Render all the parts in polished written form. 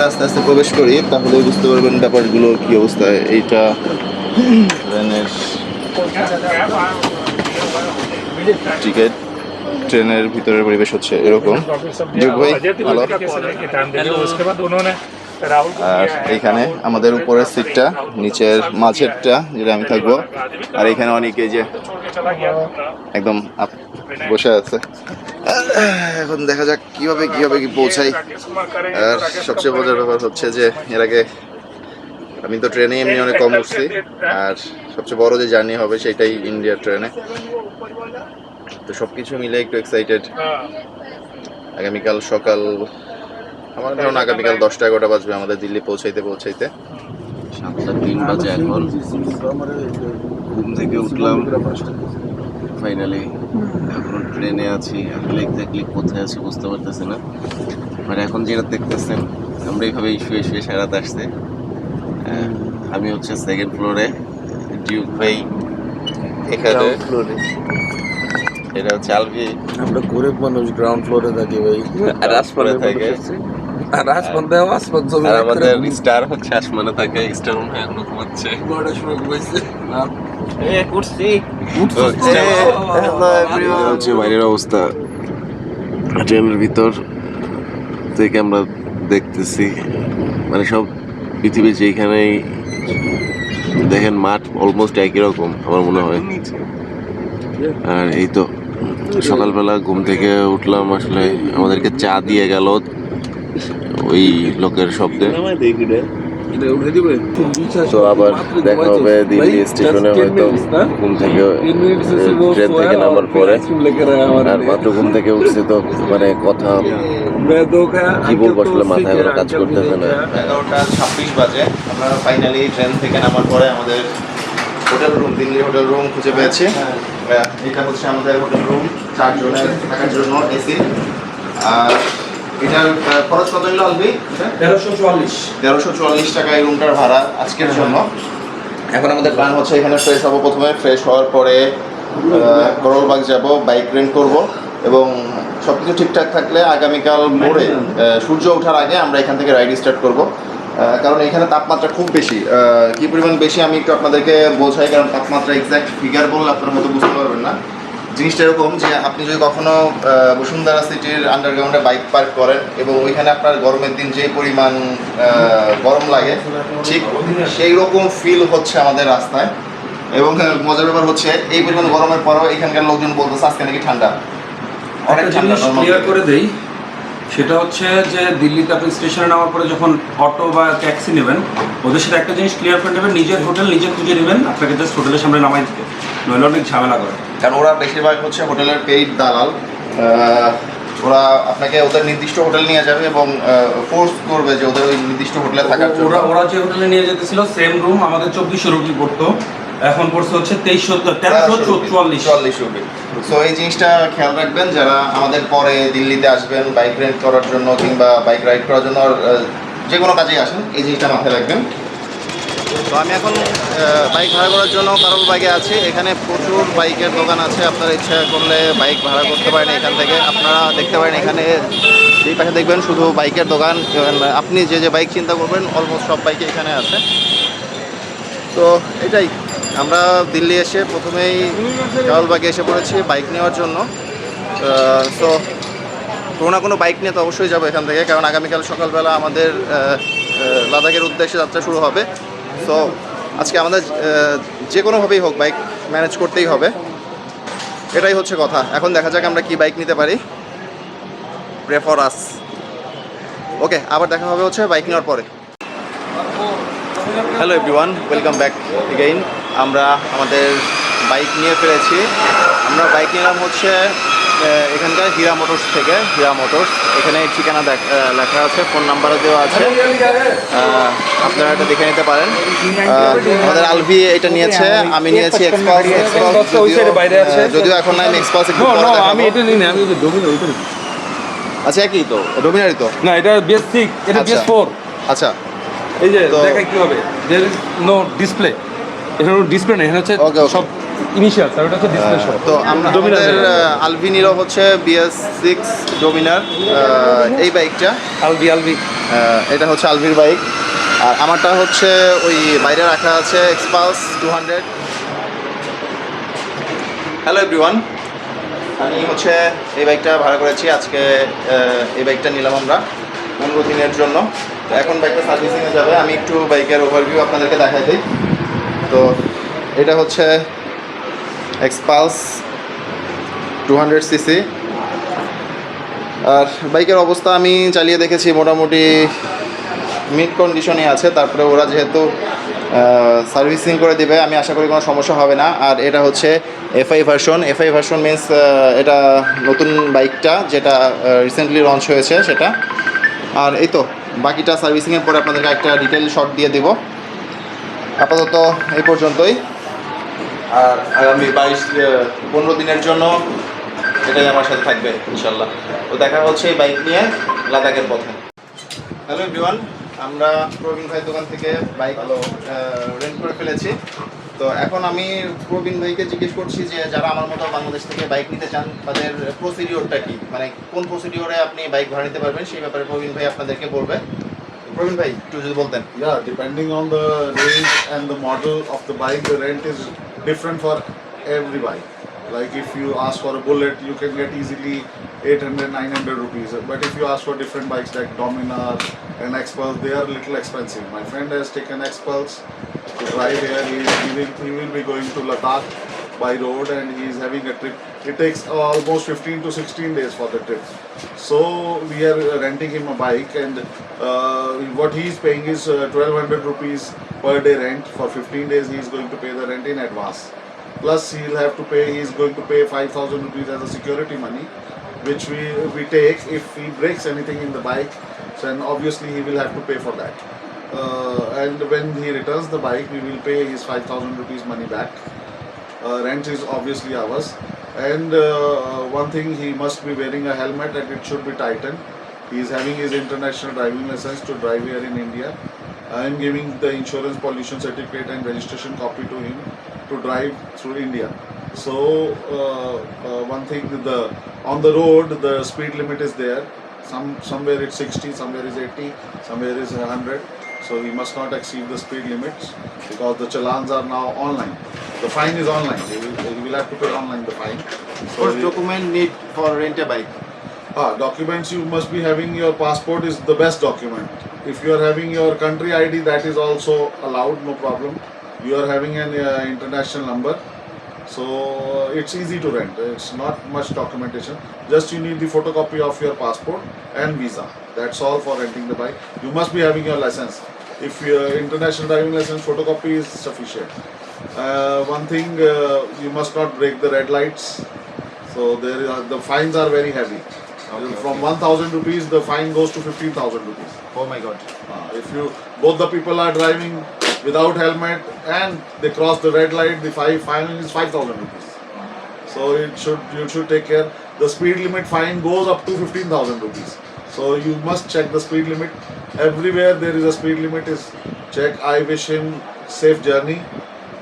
আস্তে আস্তে প্রবেশ করি তাহলে বুঝতে পারবেন ব্যাপারগুলো কি অবস্থায়। এইটা ট্রেনের টিকিট, ট্রেনের ভিতরের পরিবেশ হচ্ছে এরকম। ভাই ভালো। আর এইখানে আমাদের উপরের সিটটা, নিচের মাঝেরটা যেটা আমি থাকবো, আর এখানে অনেকে যে একদম বসে আছে। এখন দেখা যাক কিভাবে কি পৌঁছাই। আর সবচেয়ে মজার ব্যাপার হচ্ছে যে এর আগে আমি তো ট্রেনে এমনি অনেক কম উঠছি, আর সবচেয়ে বড় যে জার্নি হবে সেটাই ইন্ডিয়ার ট্রেনে। তো সবকিছু মিলে একটু এক্সাইটেড। আগামীকাল সকাল, আমার ধারণা আগামীকাল 10টা-11টা বাজবে আমাদের দিল্লি পৌঁছাইতে। 7:03 বাজে এখন। ঘুম থেকে উঠলাম ফাইনালি, এখন ট্রেনে আছি। আসলে এক্স্যাক্টলি কোথায় আছি বুঝতে পারতেছি না, মানে এখন যেটা দেখতেছেন আমরা এইভাবেই শুয়ে সারা রাত আসছে। আমি হচ্ছে সেকেন্ড ফ্লোরে, ডিউক ভাই এখানে ফ্লোরে, এটা হচ্ছে আলভি। আমরা গরিব মানুষ, গ্রাউন্ড ফ্লোরে থাকি ভাই, রাজপথে থাকে। আমাদের স্টার হচ্ছে আসমানে থাকে। স্টার মনে হয় এখনো ঘুমাচ্ছে, 9টার সময় ঘুমাইছে। হচ্ছে বাইরের অবস্থা। ট্রেনের ভিতর থেকে আমরা দেখতেছি মানে সব পৃথিবীর যেখানেই দেখেন মাঠ অলমোস্ট একই রকম আমার মনে হয়। আর এই তো সকালবেলা ঘুম থেকে উঠলাম, আসলে আমাদেরকে চা দিয়ে গেল ওই লোকের শব্দে। তো আবার দেখা হবে দিল্লি স্টেশনে, হয়তো ঘুম থেকে ট্রেন থেকে নামার পরে। আর মাত্র ঘুম থেকে উঠছে তো মানে কথা কি বলবো আসলে মাথায় কোনো কাজ করতেছে না। 11:26 বাজে আমরা ফাইনালি ট্রেন থেকে নামার পরে আমাদের hotel room, Delhi hotel room খুঁজে পেয়েছি। এটা হচ্ছে আমাদের হোটেল রুম, 4 জনের থাকার জন্য এসি। আর এটার খরচ কত হলো আলবি? 1344 টাকা এই রুমটার ভাড়া আজকের জন্য। এখন আমাদের প্ল্যান হচ্ছে এখানে ফ্রেশ হবো। প্রথমে ফ্রেশ হওয়ার পরে করলবাগ যাব, বাইক রেন্ট করব, এবং সবকিছু ঠিকঠাক থাকলে আগামীকাল ভোরে সূর্য ওঠার আগে আমরা এখান থেকে রাইড স্টার্ট করব। কারণ এখানে তাপমাত্রা খুব বেশি। কী পরিমাণ বেশি আমি একটু আপনাদেরকে বোঝাই, কারণ তাপমাত্রা এক্স্যাক্ট ফিগার বললে আপনার মতো বুঝতে পারবেন না। জিনিসটা এরকম যে আপনি যদি কখনো বসুন্ধরা সিটির আন্ডারগ্রাউন্ডে বাইক পার্ক করেন এবং ওইখানে আপনার গরমের দিন যে পরিমাণ গরম লাগে, ঠিক সেই রকম ফিল হচ্ছে আমাদের রাস্তায়। এবং মজার ব্যাপার হচ্ছে এই পরিমাণ গরমের পরেও এখানকার লোকজন বলতেছে আজকে নাকি ঠান্ডা, অনেক ঠান্ডা। ক্লিয়ার করে দেই, সেটা হচ্ছে যে দিল্লিতে আপনি স্টেশনে নামার পরে যখন অটো বা ট্যাক্সি নেবেন, ওদের সাথে একটা জিনিস ক্লিয়ার করে নেবেন, নিজের হোটেল নিজে খুঁজে নেবেন। আপনাকে জাস্ট হোটেলের সামনে নামাই দিতে, নইলে অনেক ঝামেলা করে। কারণ ওরা বেশিরভাগ হচ্ছে হোটেলের পেইড দালাল। ওরা আপনাকে ওদের নির্দিষ্ট হোটেল নিয়ে যাবে এবং ফোর্স করবে যে ওদের ওই নির্দিষ্ট হোটেলে থাকার জন্য। ওরা যে হোটেলে নিয়ে যেতেছিল সেম রুম আমাদের 2400 রুপি পড়তো, এখন পড়ছে হচ্ছে 1344 রুপি। সো এই জিনিসটা খেয়াল রাখবেন যারা আমাদের পরে দিল্লিতে আসবেন বাইক রেন্ট করার জন্য কিংবা বাইক রাইড করার জন্য, যে কোনো কাজেই আসেন, এই জিনিসটা মাথায় রাখবেন। তো আমি এখন বাইক ভাড়া করার জন্য কারোর বাইকে আছি। এখানে প্রচুর বাইকের দোকান আছে, আপনারা ইচ্ছা করলে বাইক ভাড়া করতে পারেন এখান থেকে। আপনারা দেখতে পারেন এখানে যেই পাশে দেখবেন শুধু বাইকের দোকান। আপনি যে বাইক চিন্তা করবেন অলমোস্ট সব বাইকে এখানে আছে। তো এটাই, আমরা দিল্লি এসে প্রথমেই কারলবাগে এসে পড়েছি বাইক নেওয়ার জন্য। সো কোনো না কোনো বাইক নিয়ে তো অবশ্যই যাবো এখান থেকে, কারণ আগামীকাল সকালবেলা আমাদের লাদাখের উদ্দেশ্যে যাত্রা শুরু হবে। সো আজকে আমাদের যে কোনোভাবেই হোক বাইক ম্যানেজ করতেই হবে, এটাই হচ্ছে কথা। এখন দেখা যাক আমরা কি বাইক নিতে পারি। Pray for us. ওকে, আবার দেখা হবে হচ্ছে বাইক নেওয়ার পরে। Hello everyone, welcome back again. আমরা আমাদের বাইক নিয়ে ফেলেছি। আমরা বাইক নিলাম হচ্ছে এখানকার হীরা মোটরস থেকে। হীরা মোটরস, এখানে ঠিকানা লেখা আছে, ফোন নাম্বারও দেওয়া আছে, আপনারা এটা দেখে নিতে পারেন। আমাদের আলভি এটা নিয়েছে, আমি নিয়েছি এক্সপালস। যদিও এখন না, আমি এক্সপালস একটু পরে দেখাবো। আমি এটা নিই না, আমি ওই ডোমিনার ওইটা। আচ্ছা, একই তো, ডোমিনারই তো না, এটা বেসিক, এটা BS4। আচ্ছা, এই যে দেখা কি হবে, देयर इज নো ডিসপ্লে। এখানে ডিসপ্লে নেই, এখানে হচ্ছে সব ইনিশিয়াল স্যার, ওটা হচ্ছে ডিসপ্লে শো। তো আমরা আমাদের আলভিনিরও হচ্ছে BS6 ডোমিনার, এই বাইকটা আলভি এটা হচ্ছে আলভির বাইক। আর আমারটা হচ্ছে ওই বাইরে রাখা আছে এক্সপালস 200। হ্যালো এভরিওয়ান, আমি হচ্ছে এই বাইকটা ভাড়া করেছি আজকে। এই বাইকটা নিলাম আমরা 15 দিনের জন্য। তো এখন বাইকটা সার্ভিসিংয়ে যাবে। আমি একটু বাইকের ওভারভিউ আপনাদেরকে দেখাই দিই। তো এটা হচ্ছে এক্সপালস 200cc। আর বাইকের অবস্থা আমি চালিয়ে দেখেছি, মোটামুটি মিড কন্ডিশনে আছে। তারপরে ওরা যেহেতু সার্ভিসিং করে দেবে, আমি আশা করি কোনো সমস্যা হবে না। আর এটা হচ্ছে FI version. FI version means এটা নতুন বাইকটা যেটা রিসেন্টলি লঞ্চ হয়েছে সেটা। আর এই তো বাকিটা সার্ভিসিংয়ের পরে আপনাদেরকে একটা ডিটেল শট দিয়ে দিব। আপাতত এই পর্যন্তই। আর আগামী 15 দিনের জন্য এটাই আমার সাথে থাকবে ইনশাল্লাহ। তো দেখা হচ্ছে এই বাইক নিয়ে লাদাখের পথে। হ্যালো এভরিওয়ান, আমরা প্রবীণ ভাইয়ের দোকান থেকে বাইক রেন্ট করে ফেলেছি। তো এখন আমি প্রবীণ ভাইকে জিজ্ঞেস করছি যে যারা আমার মতো বাংলাদেশ থেকে বাইক নিতে চান তাদের প্রসিডিওরটা কি, মানে কোন প্রসিডিওরে আপনি বাইক ভাড়া নিতে পারবেন, সেই ব্যাপারে প্রবীণ ভাই আপনাদেরকে বলবে। প্রবীণ ভাই একটু যদি বলতেন। Yeah, depending on the range and the model of the bike, the rent is different for every bike. Like if you ask for a Bullet, you can get easily 800, 900 rupees. But if you ask for different bikes like Dominar and X-Pulse, they are a little expensive. My friend has taken X-Pulse to drive here. He will be going to Ladakh by road and he is having a trip. It takes almost 15 to 16 days for the trip. So we are renting him a bike and what he is paying is 1200 rupees per day rent. For 15 days he is going to pay the rent in advance. Plus he is going to pay 5,000 rupees as a security money, which we take if he breaks anything in the bike. So then obviously he will have to pay for that. And when he returns the bike, we will pay his 5,000 rupees money back. Rent is obviously ours. And one thing, he must be wearing a helmet and it should be tightened. He is having his international driving license to drive here in India. I am giving the insurance, pollution certificate and registration copy to him to drive through India. So one thing, on the road the speed limit is there. Somewhere it's 60, somewhere is 80, somewhere is 100. So he must not exceed the speed limits because the challans are now online. The fine is online. He will have to pay online the fine. What document need for rent a bike? Documents, you must be having your passport is the best document. If you are having your country ID, that is also allowed, no problem. You are having an international number, so it's easy to rent. It's not much documentation. Just you need the photocopy of your passport and visa. That's all for renting the bike. You must be having your license. If your international driving license photocopy is sufficient. One thing, you must not break the red lights. So the fines are very heavy. From 1,000 rupees, the fine goes to 15,000 rupees. Oh my god. If both the people are driving without helmet and they cross the red light, the fine is 5,000 rupees. So you should take care. The speed limit fine goes up to 15,000 rupees. So you must check the speed limit. Everywhere there is a speed limit is check. I wish him safe journey.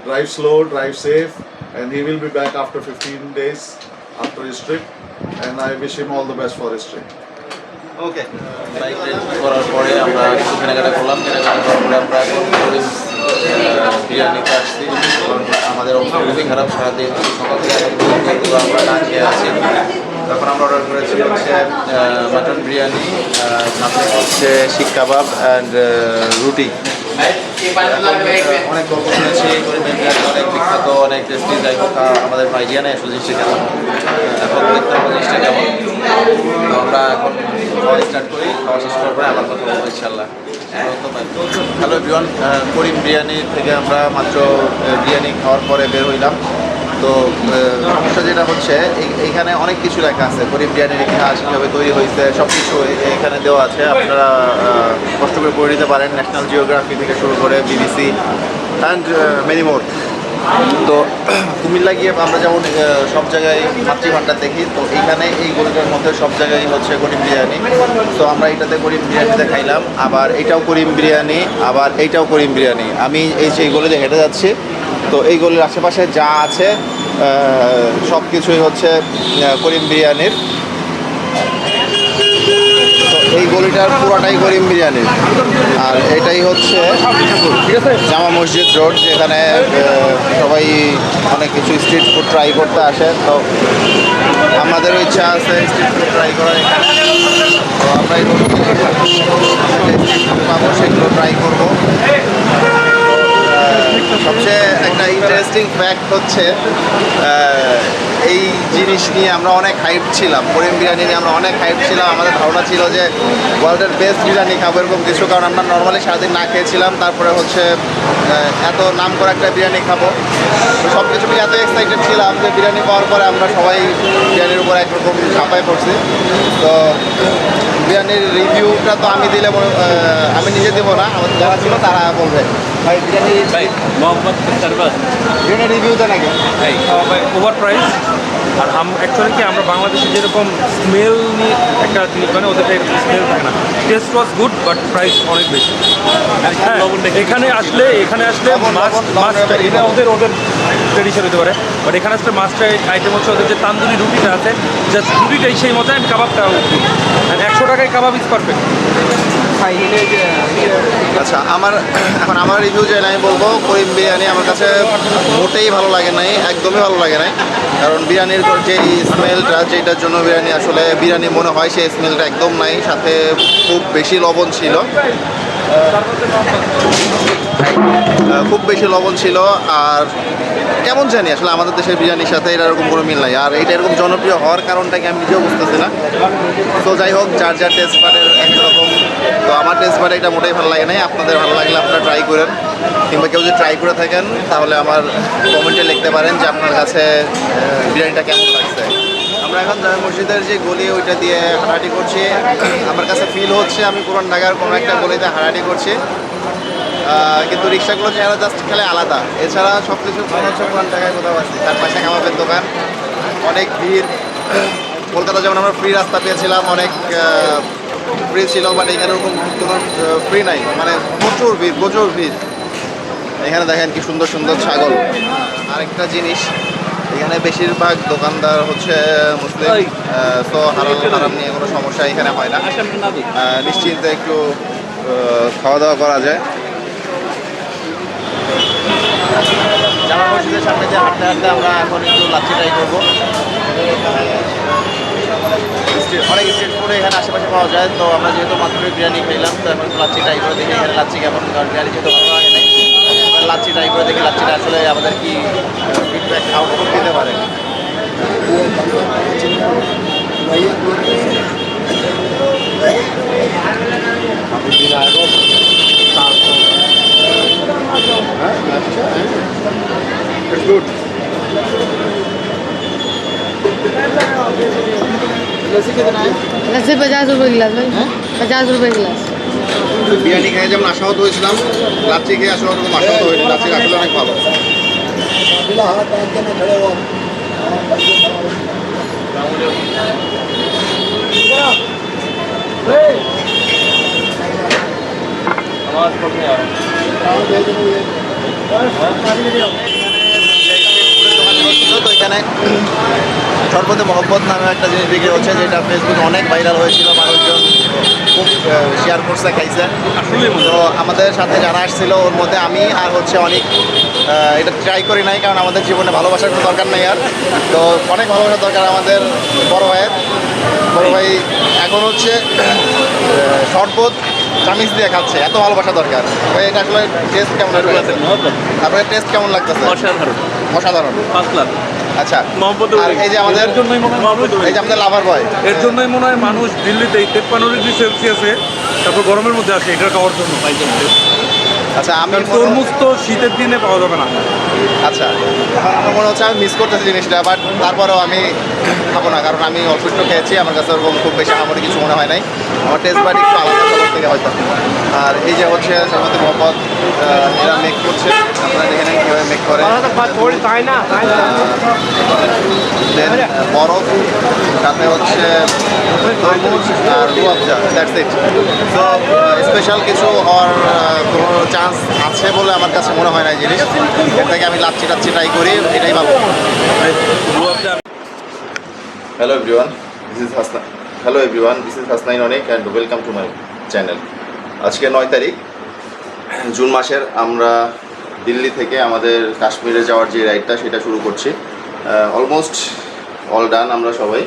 Drive slow, drive safe, and he will be back after 15 days after his trip. And I wish him all the best for his trip. Okay. Bike rent করার পরে আমরা কিছু কেনাকাটা করলাম। কেনাকাটা করার পরে আমরা এখন বিরিয়ানিতে আসছি। কারণ আমাদের অবস্থা খুবই খারাপ, সারাদিন সকাল থেকে এখন পর্যন্ত আমরা না খেয়ে আছি। তখন আমরা অর্ডার করেছি হচ্ছে মাটন বিরিয়ানি, সাথে হচ্ছে শিক কাবাব অ্যান্ড রুটি। অনেক গল্প শুনেছি, অনেক বিখ্যাত, অনেক টেস্টি। যাই হোক, আমাদের আইডিয়া নেই আসলে জিনিসটা কেমন। এখন দেখতে হবে জিনিসটা কেমন। তো আমরা এখন খাওয়া স্টার্ট করি, খাওয়া শেষ করার পরে আবার কথা বলবো ইনশাল্লাহ। হ্যালো এভরিওয়ান, করিম বিরিয়ানি থেকে আমরা মাত্র বিরিয়ানি খাওয়ার পরে বের হইলাম। তো সমস্যা যেটা হচ্ছে, এইখানে অনেক কিছু লেখা আছে, করিম বিরিয়ানির ইতিহাস কীভাবে তৈরি হয়েছে সব কিছু এখানে দেওয়া আছে। আপনারা কষ্ট করে পড়ে নিতে পারেন, ন্যাশনাল জিওগ্রাফি থেকে শুরু করে BBC অ্যান্ড মেনি মোর। তো কুমিল্লা গিয়ে আমরা যেমন সব জায়গায় মাতৃভাণ্ডার দেখি, তো এইখানে এই গলিটার মধ্যে সব জায়গায় হচ্ছে করিম বিরিয়ানি। তো আমরা এইটাতে করিম বিরিয়ানিতে খাইলাম, আবার এইটাও করিম বিরিয়ানি, আবার এইটাও করিম বিরিয়ানি। আমি এই সেই গলিতে হেঁটে যাচ্ছি, তো এই গলির আশেপাশে যা আছে সব কিছুই হচ্ছে করিম বিরিয়ানির। তো এই গলিটার পুরোটাই করিম বিরিয়ানির। আর এটাই হচ্ছে জামা মসজিদ রোড, যেখানে সবাই অনেক কিছু স্ট্রিট ফুড ট্রাই করতে আসে। তো আমাদেরও ইচ্ছা আছে স্ট্রিট ফুড ট্রাই করার এখানে। তো আমরা এই পাবো সেগুলো ট্রাই করবো। সবচেয়ে একটা ইন্টারেস্টিং ফ্যাক্ট হচ্ছে এই জিনিস নিয়ে আমরা অনেক হাইপ ছিলাম, করিম বিরিয়ানি নিয়ে আমরা অনেক হাইপ ছিলাম। আমাদের ধারণা ছিল যে ওয়ার্ল্ডের বেস্ট বিরিয়ানি খাবো এরকম কিছু, কারণ আমরা নর্মালি সারাদিন না খেয়েছিলাম। তারপরে হচ্ছে এত নাম করা একটা বিরিয়ানি খাবো, সব কিছু এত এক্সাইটেড ছিলাম যে বিরিয়ানি পাওয়ার পরে আমরা সবাই বিরিয়ানির উপর একরকম ঝাঁপায় পড়ছি। তো বিরিয়ানির রিভিউটা তো আমি দিলে আমি নিজে দেবো না, আমাদের যারা ছিল তারা বলবে। ভাই বিরিয়ানির রিভিউ দেন আগে। ভাই ওভার প্রাইস। আর অ্যাকচুয়ালি কি আমরা বাংলাদেশে যেরকম স্মেল নিয়ে একটা জিনিস মানে ওদের এরকম স্মেল থাকে না। Test was good but price অনেক বেশি। এখানে আসলে মাস্ট এটা ওদের ট্রেডিশন হতে পারে, বাট এখানে আসলে মাস্ট আইটেম হচ্ছে ওদের যে তান্দুরি রুটিটা আছে, জাস্ট রুটিটাই সেই মতো অ্যান্ড কাবাবটাও গুড। অ্যান্ড 100 টাকায় কাবাব ইজ পারফেক্ট। আচ্ছা, আমার রিভিউ যেটা আমি বলবো, করিম বিরিয়ানি আমার কাছে মোটেই ভালো লাগে নাই, একদমই ভালো লাগে নাই। কারণ বিরিয়ানির যে স্মেলটা, যেটার জন্য বিরিয়ানি আসলে বিরিয়ানি মনে হয়, সেই স্মেলটা একদম নাই। সাথে খুব বেশি লবণ ছিল, খুব বেশি লবণ ছিল। আর কেমন জানি আসলে আমাদের দেশের বিরিয়ানির সাথে এটা এরকম কোনো মিল নাই। আর এটা এরকম জনপ্রিয় হওয়ার কারণটা কি আমি নিজেও বুঝতেছি না। তো যাই হোক, যার যার টেস্ট বাডের একরকম। তো আমার টেস্ট বাডে এটা মোটেই ভালো লাগে নাই। আপনাদের ভালো লাগলে আপনারা ট্রাই করেন, কিংবা কেউ যদি ট্রাই করে থাকেন তাহলে আমার কমেন্টে লিখতে পারেন যে আপনার কাছে বিরিয়ানিটা কেমন লাগছে। আমরা এখন জামে মসজিদের যে গলি ওইটা দিয়ে হাঁটাহাঁটি করছি। আমার কাছে ফিল হচ্ছে আমি পুরান ঢাকার কোনো একটা গলিতে হাঁটাহাঁটি করছি, কিন্তু রিক্সাগুলো চেহারা জাস্ট খেলে আলাদা। এছাড়া সব কিছু মনে হচ্ছে পুরান ঢাকায় কোথাও আছে। তার পাশে কাবাবের দোকান, অনেক ভিড়। কলকাতা যেমন আমরা ফ্রি রাস্তা পেয়েছিলাম, অনেক ফ্রি ছিল, বাট এখানে ওরকম কোনো ফ্রি নাই, মানে প্রচুর ভিড়, প্রচুর ভিড়। এখানে দেখেন কি সুন্দর সুন্দর ছাগল। আরেকটা জিনিস, এখানে বেশিরভাগ দোকানদার হচ্ছে মুসলিম, তো হারাম নিয়ে কোনো সমস্যা এখানে হয় না। নিশ্চিন্তে একটু খাওয়া দাওয়া করা যায়। জামা মসজিদের সামনে যে হাঁটতে হাঁটতে আমরা এখন একটু লাচ্ছি ট্রাই করবো। অনেক স্ট্রিট ফুড এখানে আশেপাশে পাওয়া যায়। তো আমরা যেহেতু মাত্রই বিরিয়ানি খাইলাম, তো এখন লাচ্ছি ট্রাই করে দেখি এখানে লাচ্ছি কেমন। কারণ বিরিয়ানি যেহেতু ভালো লাগে নাই, লাচ্ছি ট্রাই করে দেখি লাচ্ছিটা আসলে আমাদের কি ফিডব্যাক আউটপুট দিতে পারে। গুড। लस्सी 50 रुपये गिलास भाई, 50 रुपये गिलास। বিরিয়ানি খেয়ে যেমন আশাহত হয়েছিলাম, লাচ্ছি খেয়ে আসলে ওরকম আশাহত হয়নি। লাচ্ছি আসলে অনেক ভালো। তো এখানে শরবতে মহব্বত নামে একটা জিনিস বিক্রি হচ্ছে, যেটা ফেসবুকে অনেক ভাইরাল হয়েছিল, মানুষজন খুব শেয়ার করছে, খাইছে। তো আমাদের সাথে যারা আসছিল ওর মধ্যে আমি আর হচ্ছে অনেক এটা ট্রাই করি নাই, কারণ আমাদের জীবনে ভালোবাসার কোনো দরকার নেই। আর তো অনেক ভালোবাসার দরকার আমাদের বড় ভাইয়ের। বড় ভাই এখন হচ্ছে শরবত চামিচ দিয়ে খাচ্ছে, এত ভালোবাসা দরকার। ভাই এটা আসলে টেস্ট কেমন? আপনার টেস্ট কেমন লাগতেছে? অসাধারণ, অসাধারণ। আচ্ছা, আর এই যে আমাদের এই যে আমাদের লাভার বয়, এর জন্যই মনে হয় মানুষ দিল্লিতে 53°C তারপর গরমের মধ্যে আসে এটা খাওয়ার জন্য। আচ্ছা আমি তরমুজ তো শীতের দিনে পাওয়া যাবে না। আচ্ছা, আমার মনে হচ্ছে আমি মিস করতেছি জিনিসটা, বাট তারপরেও আমি খাবো না, কারণ আমি অল্প একটু খেয়েছি। আমার কাছে ওরকম খুব বেশি আমার কিছু মনে হয় নাই। আমার টেস্ট বাট একটু আলাদা সবার থেকে হয়তো। আর এই যে হচ্ছে সর্বত মহব্বত, এরা মেক করছে, আপনারা দেখে নেন কীভাবে মেক করে। দেন বরফ, সাথে হচ্ছে তরমুজ আর রুয়াবজা, দ্যাটস ইট। তো স্পেশাল কিছু হওয়ার কোনো চান্স আছে বলে বলে আমার কাছে মনে হয় না এই জিনিস। এর থেকে আমি লাচ্ছি টাচ্ছি ট্রাই করি, এটাই ভালো। Hello everyone, this is Hasnain অনেক and welcome to my channel. আজকে 9 তারিখ জুন মাসের। আমরা দিল্লি থেকে আমাদের কাশ্মীরে যাওয়ার যে রাইডটা সেটা শুরু করছি। অলমোস্ট অল ডান আমরা সবাই।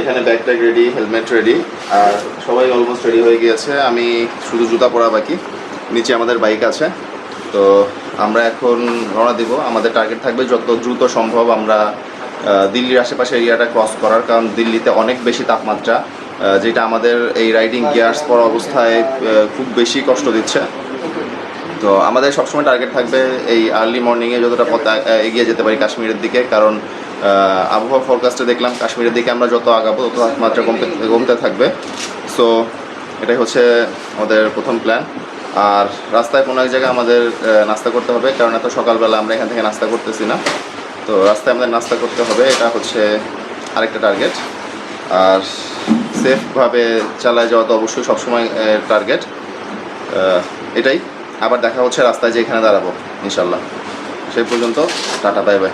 এখানে bag tag ready, helmet ready, আর সবাই অলমোস্ট রেডি হয়ে গিয়েছে। আমি শুধু জুতা পরা বাকি। নিচে আমাদের বাইক আছে। তো আমরা এখন রওনা দিব। আমাদের টার্গেট থাকবে যত দ্রুত সম্ভব আমরা দিল্লির আশেপাশে এরিয়াটা ক্রস করার, কারণ দিল্লিতে অনেক বেশি তাপমাত্রা, যেটা আমাদের এই রাইডিং গিয়ার্স পরা অবস্থায় খুব বেশি কষ্ট দিচ্ছে। তো আমাদের সবসময় টার্গেট থাকবে এই আর্লি মর্নিংয়ে যতটা পথ এগিয়ে যেতে পারি কাশ্মীরের দিকে, কারণ আবহাওয়া ফরকাস্টে দেখলাম কাশ্মীরের দিকে আমরা যত আগাবো তত তাপমাত্রা কমতে থাকবে। সো এটাই হচ্ছে আমাদের প্রথম প্ল্যান। আর রাস্তায় কোনো এক জায়গায় আমাদের নাস্তা করতে হবে, কারণ এত সকালবেলা আমরা এখান থেকে নাস্তা করতেছি না। তো রাস্তায় আমাদের নাস্তা করতে হবে, এটা হচ্ছে আরেকটা টার্গেট। আর সেফভাবে চালায় যাওয়া তো অবশ্যই সবসময় টার্গেট। এটাই। আবার দেখা হচ্ছে রাস্তায় যে এখানে দাঁড়াবো ইনশাল্লাহ। সেই পর্যন্ত টাটা, বাই বাই।